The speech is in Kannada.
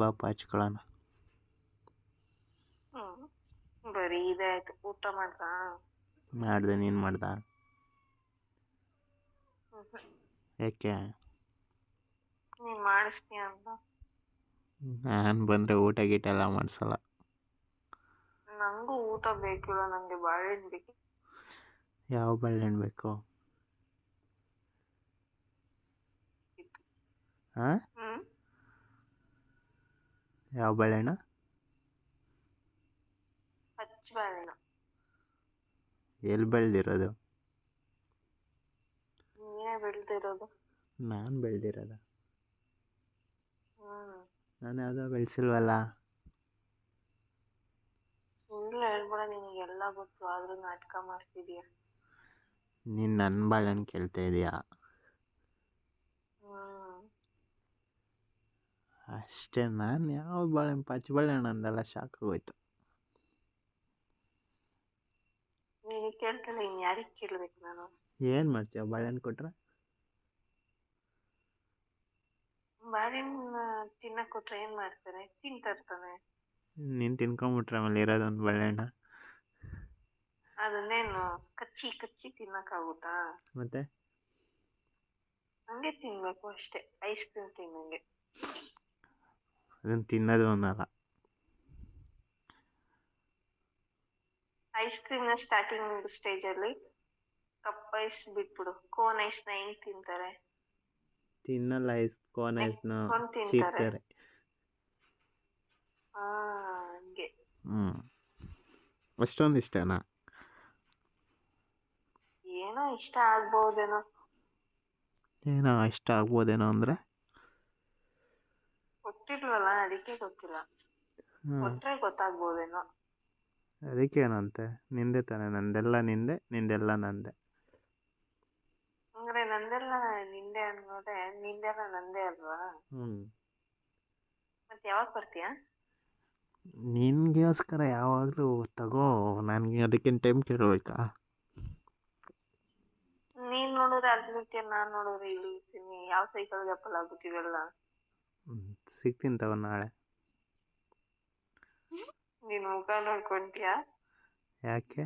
ಬಾಪ ಹಚ್ಕೊಳ್ಳೋಣ. ಬರೀ ಇದಾಯ್ತು. ಊಟ ಮಾಡ್ದ? ಮಾಡ್ದೆ, ನೀನು ಮಾಡ್ದ? ಯಾಕೆ? ನೀನ್ ಮಾಡಿಸ್ತೀಯ ಅಂತ. ನಾನು ಬಂದರೆ ಊಟ ಗೀಟ ಎಲ್ಲ ಮಾಡಿಸಲ್ಲ. ನಂಗೂ ಊಟ ಬೇಕಿಲ್ಲ, ನಂಗೆ ಬಾಳೆಹಣ್ಣು ಬೇಕು. ಯಾವ ಬಾಳೆಹಣ್ಣು ಬೇಕು? ಹಾಂ, ಯಾವ ಬಾಳೆಹಣ್ಣು? ಹಚ್ಚ ಬಾಳೆಹಣ್ಣು. ಎಲ್ಲಿ ಬೆಳೆದಿರೋದು? ನೀನೇ ಬೆಳ್ದಿರೋದು. ನಾನು ಬೆಳೆದಿರೋದ? ನಾನು ಯಾವುದೋ ಬೆಳೆಸಿಲ್ವಲ್ಲ. ಸುಳ್ಳು ಹೇಳ್ಬೇಡ, ನಿನಗೆಲ್ಲ ಗೊತ್ತು ಆದ್ರೂ ನಾಟಕ ಮಾಡ್ತಿದೀಯ. ನೀನು ನನ್ನ ಬಾಳೆಹಣ್ಣು ಕೇಳ್ತಾ ಇದೀಯಾ? ಅಷ್ಟೇ. ನಾನು ಯಾವ ಬಾಳೆಹಣ್ಣು, ಪಚ್ಚ ಬಾಳೆಹಣ್ಣು ಅಂದಲ್ಲ, ಶಾಕ್ ಆಗೋಯ್ತು. ನೀನು ಕೇಳ್ತಲ್ಲ, ಇನ್ನು ಯಾರಿಗೆ ಕೇಳ್ಬೇಕು ನಾನು? ಏನು ಮಾಡ್ತೀಯ ಬಾಳೆಹಣ್ಣು ಕೊಟ್ರೆ? ಬಾಳೆಹಣ್ಣು ತಿನ್ನಕ್ ಕೊಟ್ರೆ ಏನ್ ಮಾಡ್ತಾರೆ? ತಿಂತಾನೆ. ನೀನು ತಿನ್ಕೊಂಬಿಟ್ರೆ ಆಮೇಲೆ ಇರೋದೊಂದು ಬಾಳೆಹಣ್ಣು. ಅದನ್ನೇನು ಕಚ್ಚಿ ಕಚ್ಚಿ ತಿನ್ನಕ್ಕಾಗುತ್ತಾ? ಮತ್ತೆ ಹಂಗೆ ತಿನ್ಬೇಕು ಅಷ್ಟೇ, ಐಸ್ ಕ್ರೀಮ್ ತಿನ್ನಂಗೆ. ಅದನ್ನು ತಿನ್ನೋದು ಅನ್ನಲ್ಲ. ಐಸ್ ಕ್ರೀಮ್ನ ಸ್ಟಾರ್ಟಿಂಗ್ ಸ್ಟೇಜಲ್ಲಿ ಕಪ್ ಐಸ್ ಬಿಟ್ಬಿಡು. ಕೋನ್ ಐಸ್ನ ಹೆಂಗ್ ತಿಂತಾರೆ? ತಿನ್ನಲ್ಲ. ಕೋನ್ ಐಸ್ನ ತಿಂತಾರೆ. ಚೀಪ್ತಾರೆ. ಹಂಗೆ. ಅಷ್ಟೊಂದು ಇಷ್ಟನಾ? ಏನೋ ಇಷ್ಟ ಆಗ್ಬೋದೇನೋ. ಏನೋ ಇಷ್ಟ ಆಗ್ಬೋದೇನೋ ಅಂದರೆ ಗೊತ್ತಿಲ್ವಲ್ಲ, ಅದಕ್ಕೆ ಗೊತ್ತಿಲ್ಲ. ಕೊಟ್ರೆ ಗೊತ್ತಾಗ್ಬೋದೇನೋ. ಅದಕ್ಕೇನಂತೆ? ನಿಂದೆ ತಾನೆ, ನಂದೆಲ್ಲ ನಿಂದೆ, ನಿಂದೆಲ್ಲ ನಂದೆ. ಅಂದ್ರೆ ನಂದೆಲ್ಲ ನಿಂದೆ ಅನ್ನೋದೆ, ನಿಂದೆಲ್ಲ ನಂದೇ ಅಲ್ವಾ? ಮತ್ತೆ ಯಾವಾಗ ಬರ್ತೀಯ? ನಿನ್ಗೋಸ್ಕರ ಯಾವಾಗಲೂ ತಗೋ. ನನಗೆ ಅದಕ್ಕಿಂತ ಟೈಮ್ ಕೇಳಬೇಕಾ? ನೀನ್ ನೋಡಿದ್ರೆ ಅಲ್ಲಿ ಇರ್ತೀಯ, ನಾನು ನೋಡಿದ್ರೆ ಇಲ್ಲಿ ಇರ್ತೀನಿ. ಯಾವ ಸೈಕಲ್ ಗಪ್ಪಲ್ ಆಗುತ್ತೀವಲ್ಲ. ಸಿಗ್ತೀನಿ ತಗೋ ನಾಳೆ. ನೀನ್ ಮುಖ ನೋಡ್ಕೊಂತೀಯ? ಯಾಕೆ?